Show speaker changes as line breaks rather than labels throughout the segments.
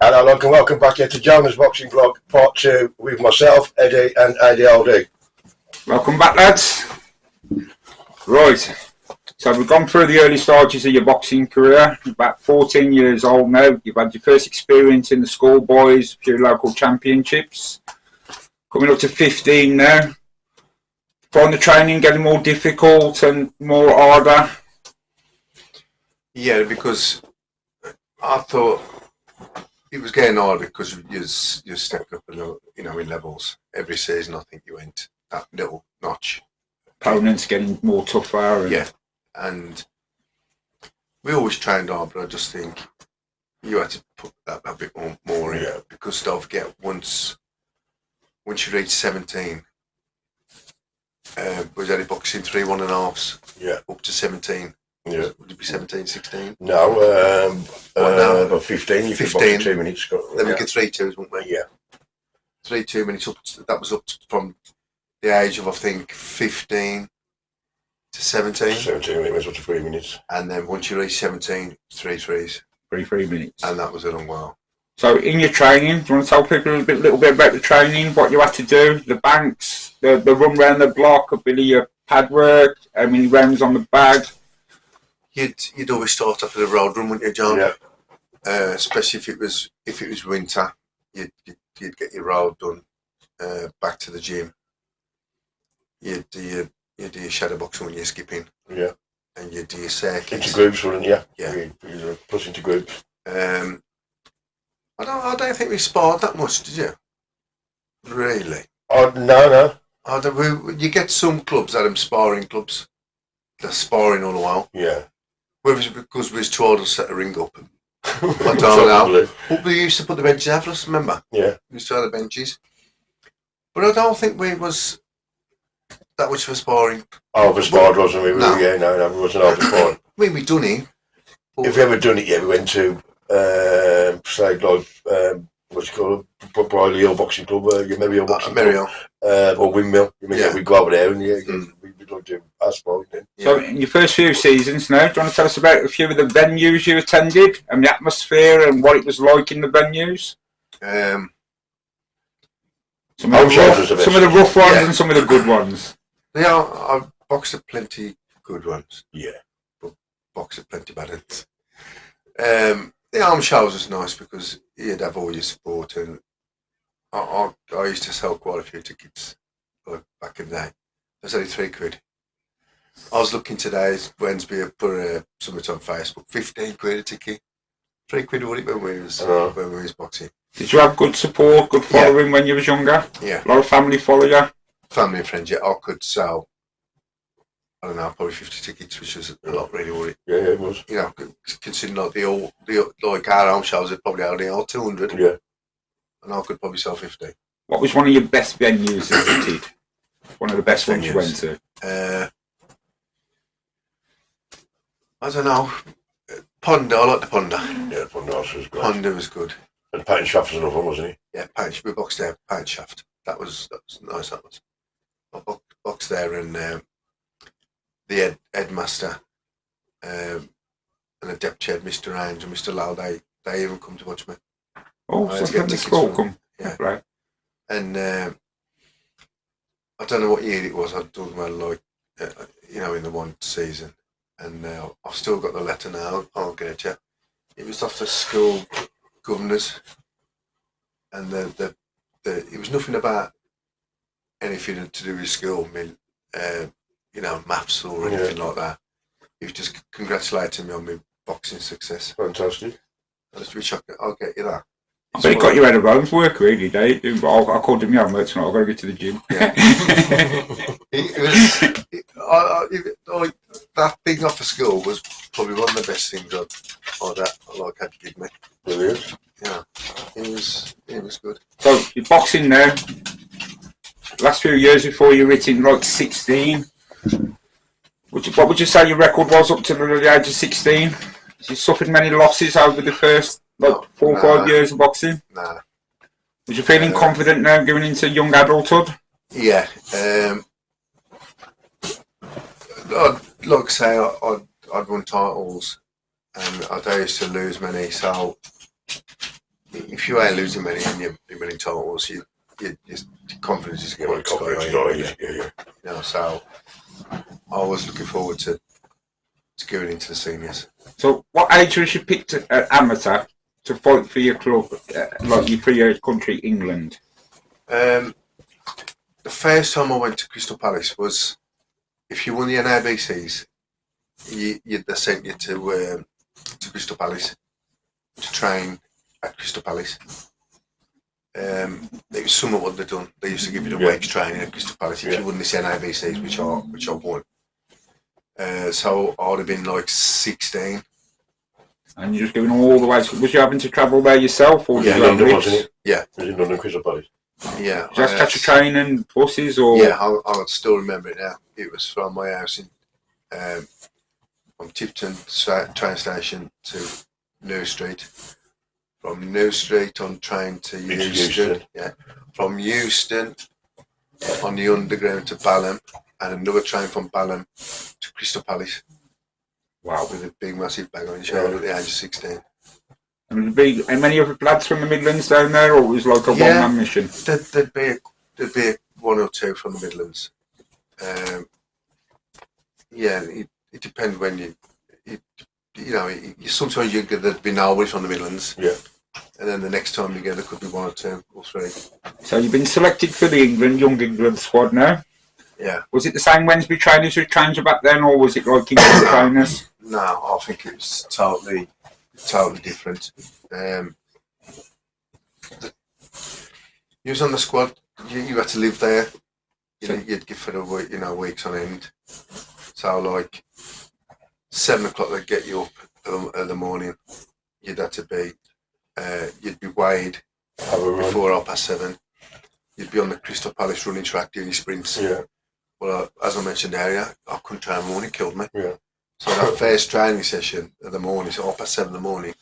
Hello, and welcome back here to Jonah's Boxing Vlog, part 2, with myself, Eddie, and Adrian Houldey.
Welcome back, lads. Right, so we've gone through the early stages of your boxing career. You're about 14 years old now. You've had your first experience in the schoolboys, a few local championships. Coming up to 15 now. Find the training getting more difficult and more harder?
Yeah, because I thought it was getting harder because you stepped up, in levels every season. I think you went that little notch.
Opponents getting more tougher.
Yeah, and we always trained hard, but I just think you had to put that a bit more in.
Yeah.
Because don't forget, once you reach 17, was only boxing 3 1.5s.
Yeah.
Up to 17.
Yeah.
Would it be 17, 16?
No,
now?
about 15. You
15.
2 minutes.
Then we get 3-2s, wouldn't we?
Yeah.
3 2 minutes up. That was up from the age of, I think, 15 to 17.
17 minutes up to 3 minutes.
And then once you reach 17, 3 3s.
3 minutes.
And that was a long while.
So in your training, do you want to tell people a little bit about the training, what you had to do, the banks, the run round the block, a bit of your pad work, how many rounds on the bag?
You'd always start off with a road run, wouldn't you, John?
Yeah.
Especially if it was winter, you'd get your road done. Back to the gym. You'd do your shadow boxing when you're skipping.
Yeah.
And you'd do your circuits.
Into groups, wouldn't you?
Yeah.
You plus into groups.
I don't think we sparred that much, did you? Really?
Oh, no.
You get some clubs that are sparring clubs. They're sparring all the while.
Yeah.
Whether it's because we was too old to set a ring up. I don't know. But we used to put the benches out for us, remember?
Yeah.
We used to have the benches. But I don't think we was that much for sparring.
Oversparred, wasn't we?
No.
Yeah, no, we wasn't oversparred.
I mean, we done it.
If we ever done it, yeah, we went to, say, like, what's it called? Briley Hill Boxing Club, Merry Hill Boxing Club. Or Windmill. We'd go over there and we'd like to sparring then.
So in your first few seasons now, do you want to tell us about a few of the venues you attended and the atmosphere and what it was like in the venues? Some of the rough ones and some of the good ones.
Yeah, I've boxed at plenty good ones.
Yeah.
But boxed at plenty bad ones. The arm shows was nice because you'd have all your support, and I used to sell quite a few tickets back in the day. There's only £3. I was looking today, Wednesbury put something on Facebook, 15 quid a ticket. £3 what it when we was boxing.
Did you have good support, good following when you was younger?
Yeah.
A lot of family follow you?
Family and friends, yeah. I could sell, I don't know, probably 50 tickets, which was a lot, really, wasn't it?
Yeah, it was.
You know, considering like our home shows, it probably only all 200.
Yeah.
And I could probably sell 50.
What was one of your best venues that you did? One of the best ones you went to?
I don't know. Ponder, I like the Ponder.
Yeah, Ponder was great.
Ponder was good.
And Paint Shaft was another one, wasn't he?
Yeah, we boxed there, Paint Shaft. That was nice, that was. I boxed there, and the headmaster and the deputy head, Mr. Range and Mr. Lau, they even come to watch me.
Oh, so from the school come.
Yeah.
Right.
And I don't know what year it was. I'd done well, like, in the one season. And I've still got the letter now. I'll get it. Yeah. It was off the school governors, and it was nothing about anything to do with school, maths or anything like that. He was just congratulating me on my boxing success.
Fantastic.
Which I'll get you that.
I bet it got you out of home's work, really, Dave. I called him young, tonight. I've got to get to the gym.
Yeah. That thing off of school was probably one of the best things I had to give me.
Brilliant.
Yeah, it was good.
So you're boxing now. Last few years before you hit in like 16. What would you say your record was up to the age of 16? You suffered many losses over the first 4 or 5 years of boxing?
Nah.
Was you feeling confident now going into young adulthood?
Yeah. Like I say, I'd won titles, and I used to lose many, so if you ain't losing many and you're winning titles, your confidence is going sky high.
Yeah.
You know, so I was looking forward to going into the seniors.
So, what age was you picked amateur to fight for your club, like for your country, England?
The first time I went to Crystal Palace was, if you won the NABCs, they sent you to Crystal Palace to train at Crystal Palace. It was some of what they'd done. They used to give you the week's training at Crystal Palace if you won this NABCs, which I won. So I would have been like 16.
And you're just going all the way. Was you having to travel there yourself, or did you have
London, wasn't it?
Yeah.
Was it London, Crystal Palace?
Yeah.
Just catch a train and buses, or?
Yeah, I still remember it now. It was from my house in from Tipton train station to New Street. From New Street on train to Euston. Yeah. From Euston on the underground to Balham, and another train from Balham to Crystal Palace.
Wow.
With a big massive bag on his shoulder at the age of 16.
And there'd be many other lads from the Midlands down there, or it was like a one-man mission?
There'd be one or two from the Midlands. It depends when sometimes you get there'd be nobody from the Midlands.
Yeah.
And then the next time you go, there could be one or two or three.
So you've been selected for the young England squad now.
Yeah.
Was it the same Wednesbury trainers who trained you back then, or was it like England trainers?
No, I think it was totally different. You was on the squad. You had to live there. You'd give for the week, weeks on end. So like 7 o'clock, they'd get you up in the morning. You'd have to be. You'd be weighed before 7:30. You'd be on the Crystal Palace running track doing your sprints.
Yeah.
Well, as I mentioned earlier, I couldn't train in the morning, it killed me.
Yeah.
So that first training session in the morning, so 7:30 in the morning,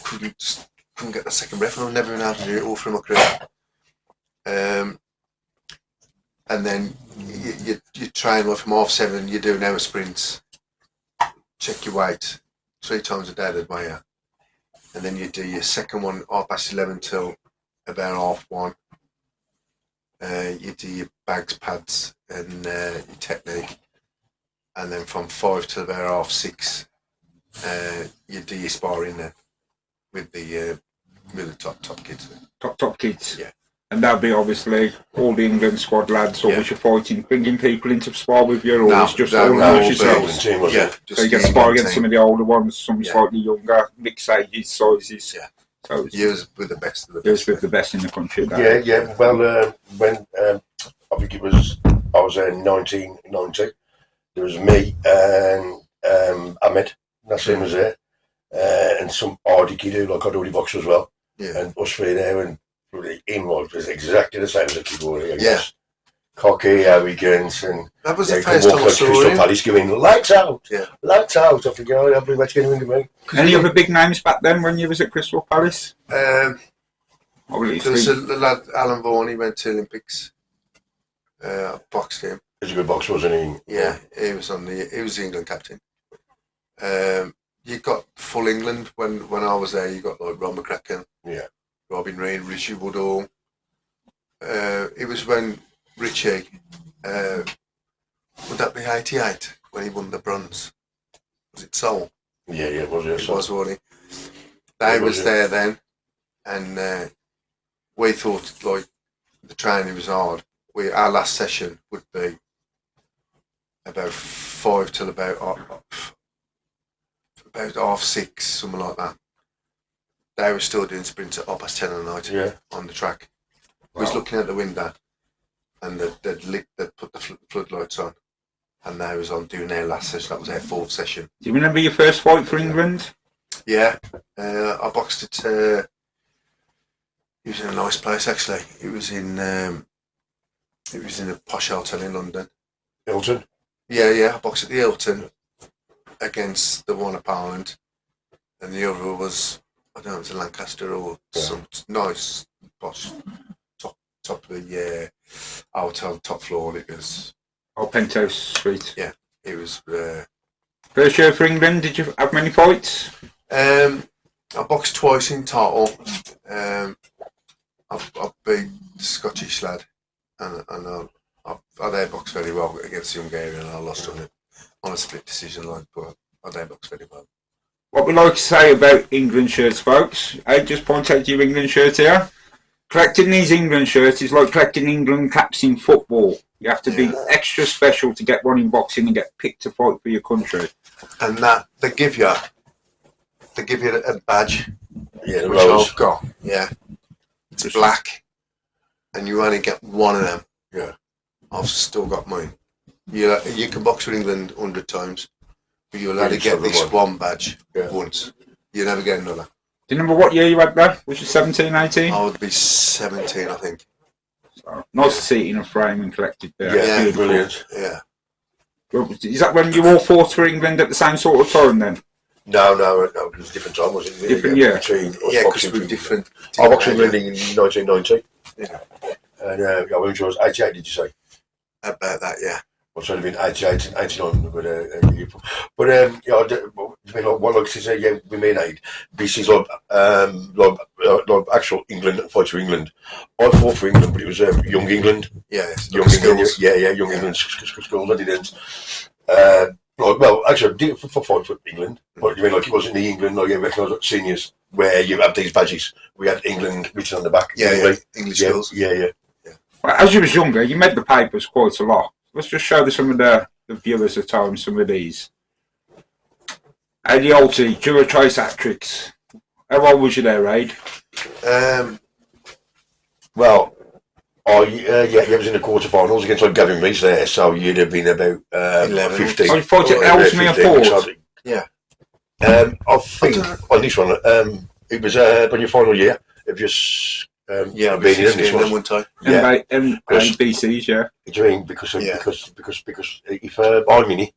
couldn't get the second breath, and I've never been able to do it all through my career. And then you train like from 7:30, you do an hour sprints, check your weight 3 times a day, they'd weigh you. And then you do your second one 11:30 till about 1:30. You do your bags, pads, and your technique, and then from 5 till about 6:30, you do your sparring then with the top kids.
Top kids.
Yeah.
And that'd be obviously all the England squad lads, or was you fighting, bringing people into spar with you, or was just all yourselves? So you get spar against some of the older ones, some slightly younger, mixed ages, sizes.
Yeah.
So
you was with the best of the best.
You was with the best in the country.
Yeah. Well, when I think I was in 1990. There was me and Ahmed, Nassim was there, and some hardy kid who like I'd already boxed as well.
Yeah.
And us three there, and him was exactly the same as a kid already. Yeah. Cocky, arrogant, and
that was the first time I saw
Crystal Palace going lights out. Yeah. Lights out. I think I'll be let's get him into me.
Any other big names back then when you was at Crystal Palace?
There was a lad, Alan Vaughan. He went to Olympics. Boxed him.
He was a good boxer, wasn't he?
Yeah, he was the England captain. You got full England when I was there. You got like Ron McCracken, Robin Reid, Richie Woodall. It was when Richie, would that be 88 when he won the bronze? Was it Seoul?
Yeah, it was.
It was, wasn't he? They was there then, and we thought like the training was hard. Our last session would be about 5 till about 6:30, something like that. They were still doing sprints at 10:30 at night on the track. Wow. We was looking out the window, and they'd put the floodlights on, and they was on doing their last session. That was their 4th session.
Do you remember your first fight for England?
Yeah, I boxed at. It was in a nice place actually. It was in a posh hotel in London.
Hilton?
Yeah, I boxed at the Hilton against the one opponent, and the other was, I don't know, it was a Lancaster or some nice posh top of the hotel, top floor. It was
penthouse suite.
Yeah, it was.
First year for England, did you have many fights?
I boxed twice in total. I've beat the Scottish lad, and I boxed very well against the Hungarian, and I lost on a split decision, but I boxed very well.
What we like to say about England shirts, folks, I just point out your England shirt here. Collecting these England shirts is like collecting England caps in football. You have to be extra special to get one in boxing and get picked to fight for your country.
And that they give you a badge.
Yeah, the
which
rose.
I've got. Yeah, it's black, and you only get one of them.
Yeah,
I've still got mine. You can box for England 100 times, but you'll only get this one badge once. You never get another.
Do you remember what year you had that? Was it 17, 18?
I would be 17, I think.
So, nice to see it in a frame and collected there.
Yeah, brilliant.
Yeah.
Is that when you all fought for England at the same sort of time then?
No, it was a different time, wasn't it?
Different year.
Because we're different.
I boxed in England in 1990.
Yeah.
And when was 88, did you say?
About that, yeah.
Well, so it'd have been 88 and 89. But I mean, what like to say, with me and Aid, this is like actual England, fight for England. I fought for England, but it was Young England.
Yeah,
Young England. Young England schools. I didn't. Actually, I did it for fight for England. But you mean like it wasn't the England, like recognised like seniors, where you have these badges. We had England written on the back.
English schools.
Yeah.
Well, as you was younger, you made the papers quite a lot. Let's just show some of the viewers at home some of these. Adrian Houldey, Dura Trace hat-tricks. How old was you there, Aid?
Well, you was in the quarterfinals against like Gavin Rees there, so you'd have been about 15.
Oh, you fought at Ellesmere Ford?
Yeah.
I think on this one, it was on your final year. It was
I've
been
been
in this
one time.
BCs, yeah.
Do you mean because if I'm mini,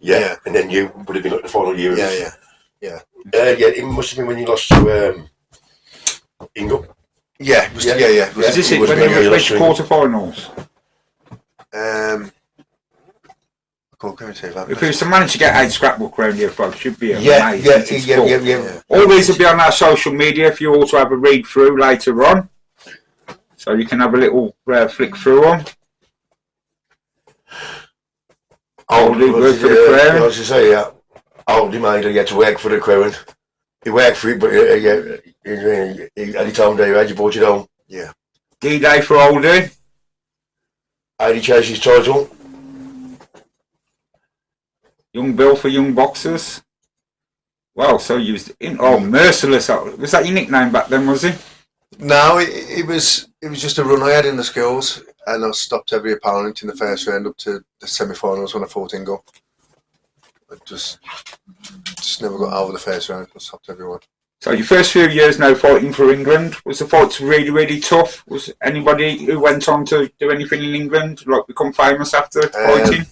and then you would have been at the final year.
Yeah.
It must have been when you lost to Ingle.
Yeah.
Was this it when you reached quarterfinals?
I can't say that.
If it was to manage to get 8 scrapbook round here, folks, should be amazing.
Yeah.
All these will be on our social media if you also have a read through later on. So you can have a little flick through them. Houldey worked for the Crown.
I was to say, Houldey made he had to work for the Crown. He worked for it, but any time day you brought it home.
Yeah.
D-Day for Houldey.
He chased his title.
Young Bill for Young Boxers. Well, so you was Merciless. Was that your nickname back then, was it?
No, it was just a run I had in the schools, and I stopped every opponent in the first round up to the semi-finals when I fought Ingle. I just never got over the first round. I stopped everyone.
So your first few years now fighting for England, was the fights really, really tough? Was anybody who went on to do anything in England, like become famous after fighting?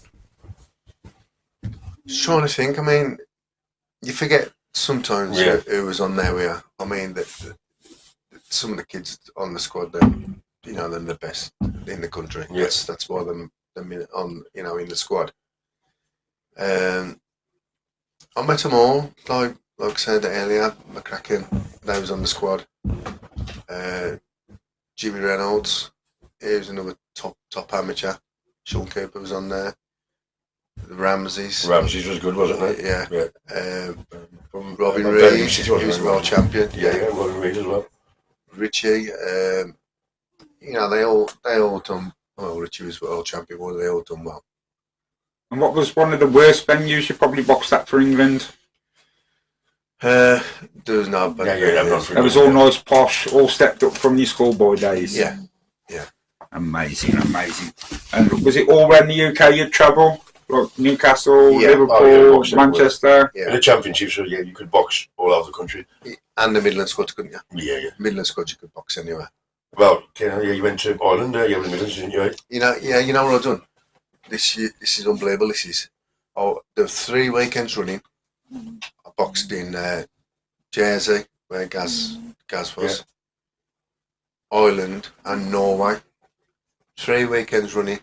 Just trying to think. I mean, you forget sometimes who was on there with you. I mean, some of the kids on the squad, they're the best in the country.
Yes.
That's why they're on, in the squad. I met them all, like I said earlier, McCracken, they was on the squad. Jimmy Reynolds, he was another top amateur. Sean Cooper was on there. The Ramses
was good, wasn't it?
Yeah. From Robin Reed, he was world champion.
Yeah, Robin Reed as well.
Richie, they all done. Well, Richie was world champion. Well, they all done well.
And what was one of the worst venues you probably boxed at for England?
There was no.
It was all nice, posh, all stepped up from your schoolboy days.
Yeah.
Amazing. And was it all around the UK you'd travel? Like Newcastle, Liverpool, Manchester?
In the championships, you could box all over the country.
And the Midland squad, couldn't you?
Yeah.
Midland squad, you could box anywhere.
Well, you went to Ireland, you were in the Midlands, didn't you?
You know what I've done? This is unbelievable. The 3 weekends running, I boxed in Jersey, where Gaz was, Ireland and Norway. 3 weekends running.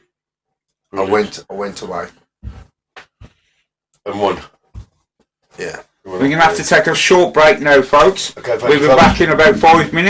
Brilliant.
I went away.
And won.
Yeah.
We're going to have to take a short break now, folks.
Okay,
We'll be back in about 5 minutes.